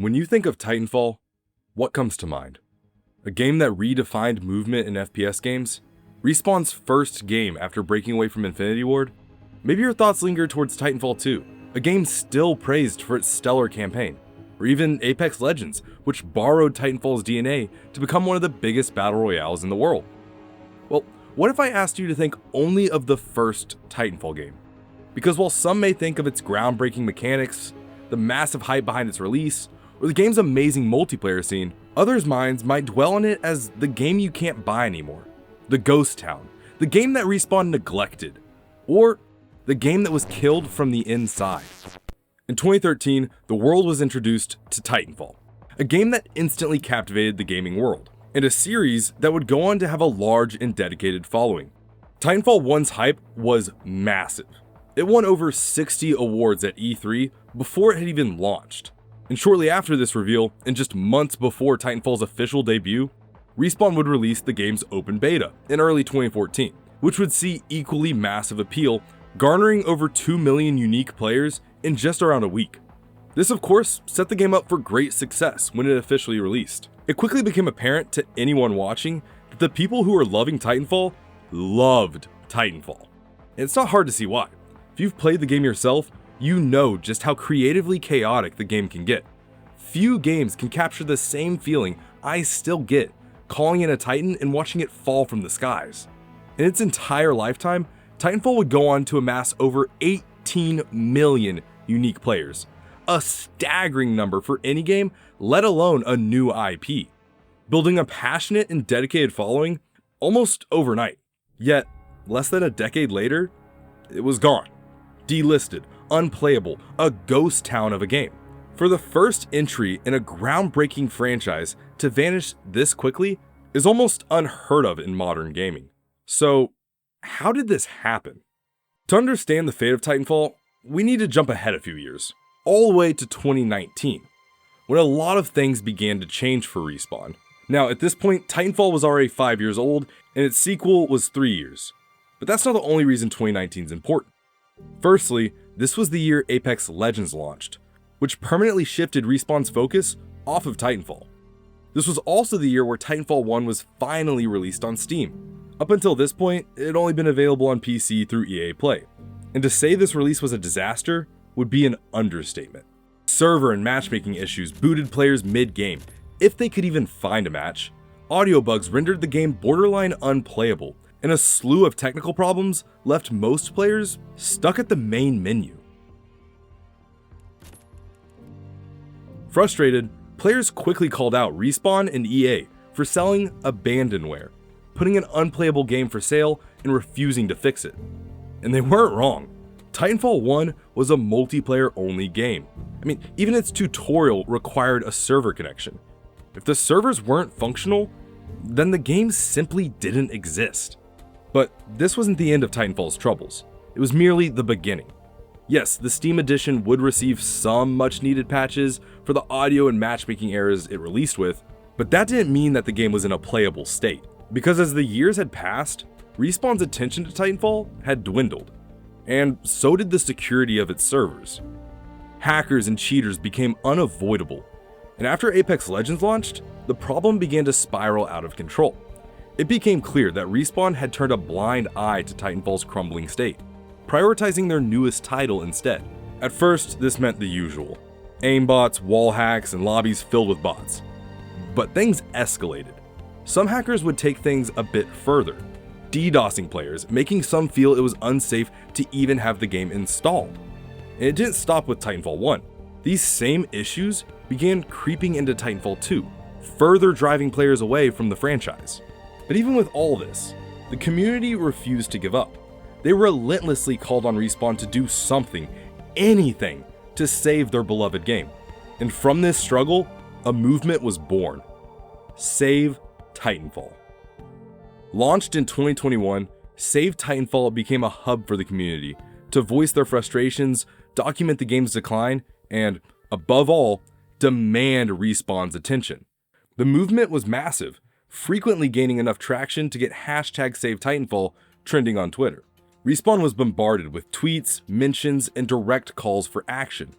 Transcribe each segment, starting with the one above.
When you think of Titanfall, what comes to mind? A game that redefined movement in FPS games? Respawn's first game after breaking away from Infinity Ward? Maybe your thoughts linger towards Titanfall 2, a game still praised for its stellar campaign. Or even Apex Legends, which borrowed Titanfall's DNA to become one of the biggest battle royales in the world. Well, what if I asked you to think only of the first Titanfall game? Because while some may think of its groundbreaking mechanics, the massive hype behind its release, or the game's amazing multiplayer scene, others' minds might dwell on it as the game you can't buy anymore, the ghost town, the game that Respawn neglected, or the game that was killed from the inside. In 2013, the world was introduced to Titanfall, a game that instantly captivated the gaming world, and a series that would go on to have a large and dedicated following. Titanfall 1's hype was massive. It won over 60 awards at E3 before it had even launched. And shortly after this reveal, and just months before Titanfall's official debut, Respawn would release the game's open beta in early 2014, which would see equally massive appeal, garnering over 2 million unique players in just around a week. This of course set the game up for great success when it officially released. It quickly became apparent to anyone watching that the people who were loving Titanfall loved Titanfall. And it's not hard to see why. If you've played the game yourself, you know just how creatively chaotic the game can get. Few games can capture the same feeling I still get calling in a Titan and watching it fall from the skies. In its entire lifetime, Titanfall would go on to amass over 18 million unique players, a staggering number for any game, let alone a new IP, building a passionate and dedicated following almost overnight. Yet, less than a decade later, it was gone, delisted, unplayable, a ghost town of a game. For the first entry in a groundbreaking franchise to vanish this quickly is almost unheard of in modern gaming. So, how did this happen? To understand the fate of Titanfall, we need to jump ahead a few years, all the way to 2019, when a lot of things began to change for Respawn. Now, at this point, Titanfall was already 5 years old, and its sequel was 3 years. But that's not the only reason 2019 is important. Firstly, this was the year Apex Legends launched, which permanently shifted Respawn's focus off of Titanfall. This was also the year where Titanfall 1 was finally released on Steam. Up until this point, it had only been available on PC through EA Play. And to say this release was a disaster would be an understatement. Server and matchmaking issues booted players mid-game, if they could even find a match. Audio bugs rendered the game borderline unplayable, and a slew of technical problems left most players stuck at the main menu. Frustrated, players quickly called out Respawn and EA for selling abandonware, putting an unplayable game for sale and refusing to fix it. And they weren't wrong. Titanfall 1 was a multiplayer-only game. I mean, even its tutorial required a server connection. If the servers weren't functional, then the game simply didn't exist. But this wasn't the end of Titanfall's troubles. It was merely the beginning. Yes, the Steam edition would receive some much-needed patches for the audio and matchmaking errors it released with, but that didn't mean that the game was in a playable state. Because as the years had passed, Respawn's attention to Titanfall had dwindled, and so did the security of its servers. Hackers and cheaters became unavoidable, and after Apex Legends launched, the problem began to spiral out of control. It became clear that Respawn had turned a blind eye to Titanfall's crumbling state, prioritizing their newest title instead. At first, this meant the usual: aimbots, wall hacks, and lobbies filled with bots. But things escalated. Some hackers would take things a bit further, DDoSing players, making some feel it was unsafe to even have the game installed. And it didn't stop with Titanfall 1. These same issues began creeping into Titanfall 2, further driving players away from the franchise. But even with all this, the community refused to give up. They relentlessly called on Respawn to do something, anything, to save their beloved game. And from this struggle, a movement was born. Save Titanfall. Launched in 2021, Save Titanfall became a hub for the community to voice their frustrations, document the game's decline, and, above all, demand Respawn's attention. The movement was massive, frequently gaining enough traction to get #SaveTitanFall trending on Twitter. Respawn was bombarded with tweets, mentions, and direct calls for action.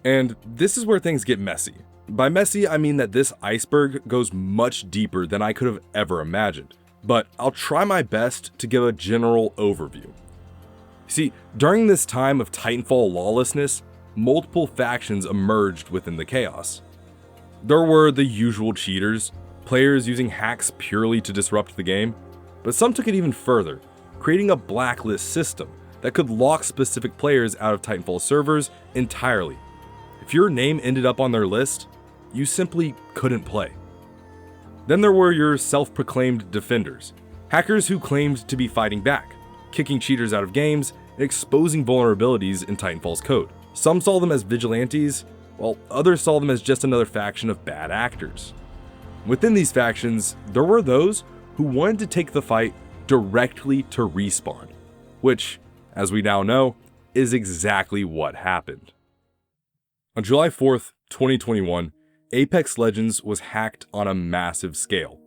And this is where things get messy. By messy, I mean that this iceberg goes much deeper than I could have ever imagined, but I'll try my best to give a general overview. See, during this time of Titanfall lawlessness, multiple factions emerged within the chaos. There were the usual cheaters, players using hacks purely to disrupt the game, but some took it even further, creating a blacklist system that could lock specific players out of Titanfall servers entirely. If your name ended up on their list, you simply couldn't play. Then there were your self-proclaimed defenders, hackers who claimed to be fighting back, kicking cheaters out of games, and exposing vulnerabilities in Titanfall's code. Some saw them as vigilantes, while others saw them as just another faction of bad actors. Within these factions, there were those who wanted to take the fight directly to Respawn, which, as we now know, is exactly what happened. On July 4th, 2021, Apex Legends was hacked on a massive scale.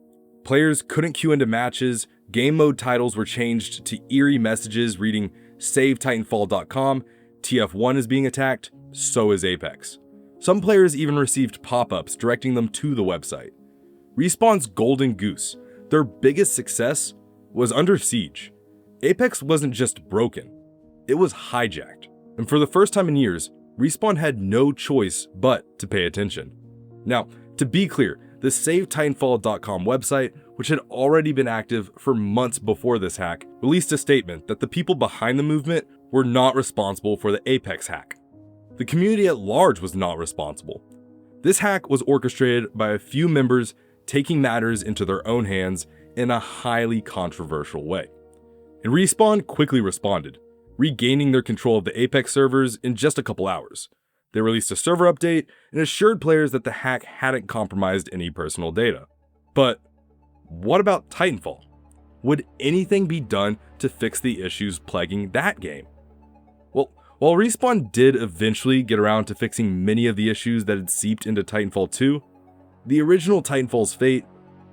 Players couldn't queue into matches, game mode titles were changed to eerie messages reading SaveTitanFall.com, TF1 is being attacked, so is Apex. Some players even received pop-ups directing them to the website. Respawn's Golden Goose, their biggest success, was under siege. Apex wasn't just broken, it was hijacked. And for the first time in years, Respawn had no choice but to pay attention. Now, to be clear, the SaveTitanFall.com website, which had already been active for months before this hack, released a statement that the people behind the movement were not responsible for the Apex hack. The community at large was not responsible. This hack was orchestrated by a few members taking matters into their own hands in a highly controversial way. And Respawn quickly responded, regaining their control of the Apex servers in just a couple hours. They released a server update and assured players that the hack hadn't compromised any personal data. But what about Titanfall? Would anything be done to fix the issues plaguing that game? Well, while Respawn did eventually get around to fixing many of the issues that had seeped into Titanfall 2, the original Titanfall's fate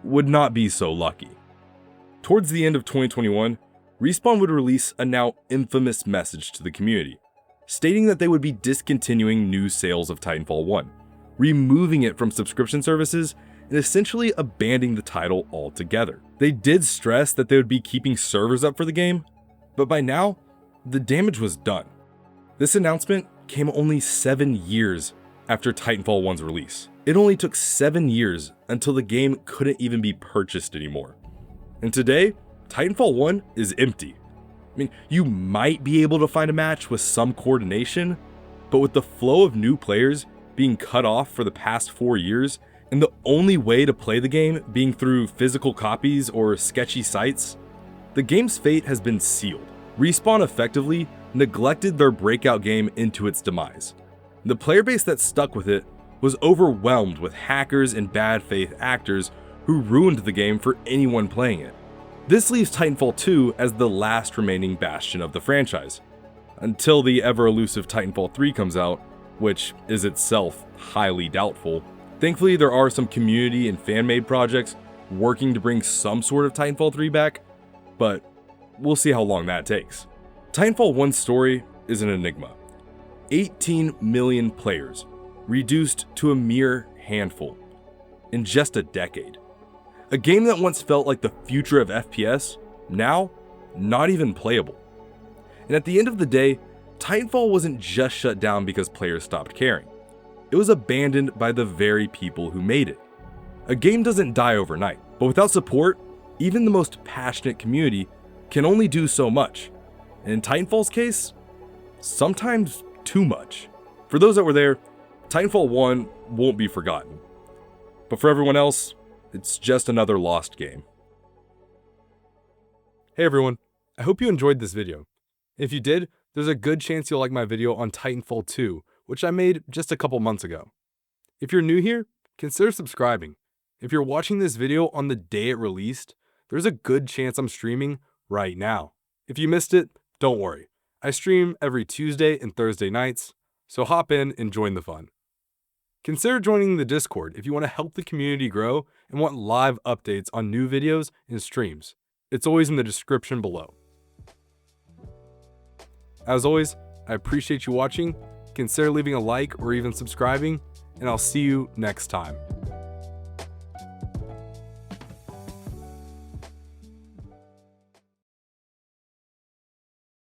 would not be so lucky. Towards the end of 2021, Respawn would release a now infamous message to the community, stating that they would be discontinuing new sales of Titanfall 1, removing it from subscription services, and essentially abandoning the title altogether. They did stress that they would be keeping servers up for the game, but by now, the damage was done. This announcement came only 7 years after Titanfall 1's release. It only took 7 years until the game couldn't even be purchased anymore. And today, Titanfall 1 is empty. I mean, you might be able to find a match with some coordination, but with the flow of new players being cut off for the past 4 years, and the only way to play the game being through physical copies or sketchy sites, the game's fate has been sealed. Respawn effectively neglected their breakout game into its demise. The player base that stuck with it was overwhelmed with hackers and bad faith actors who ruined the game for anyone playing it. This leaves Titanfall 2 as the last remaining bastion of the franchise, until the ever-elusive Titanfall 3 comes out, which is itself highly doubtful. Thankfully, there are some community and fan-made projects working to bring some sort of Titanfall 3 back, but we'll see how long that takes. Titanfall 1's story is an enigma. 18 million players, reduced to a mere handful, in just a decade. A game that once felt like the future of FPS, now not even playable. And at the end of the day, Titanfall wasn't just shut down because players stopped caring. It was abandoned by the very people who made it. A game doesn't die overnight, but without support, even the most passionate community can only do so much. And in Titanfall's case, sometimes too much. For those that were there, Titanfall 1 won't be forgotten. But for everyone else, it's just another lost game. Hey everyone, I hope you enjoyed this video. If you did, there's a good chance you'll like my video on Titanfall 2, which I made just a couple months ago. If you're new here, consider subscribing. If you're watching this video on the day it released, there's a good chance I'm streaming right now. If you missed it, don't worry. I stream every Tuesday and Thursday nights, so hop in and join the fun. Consider joining the Discord if you want to help the community grow and want live updates on new videos and streams. It's always in the description below. As always, I appreciate you watching. Consider leaving a like or even subscribing, and I'll see you next time.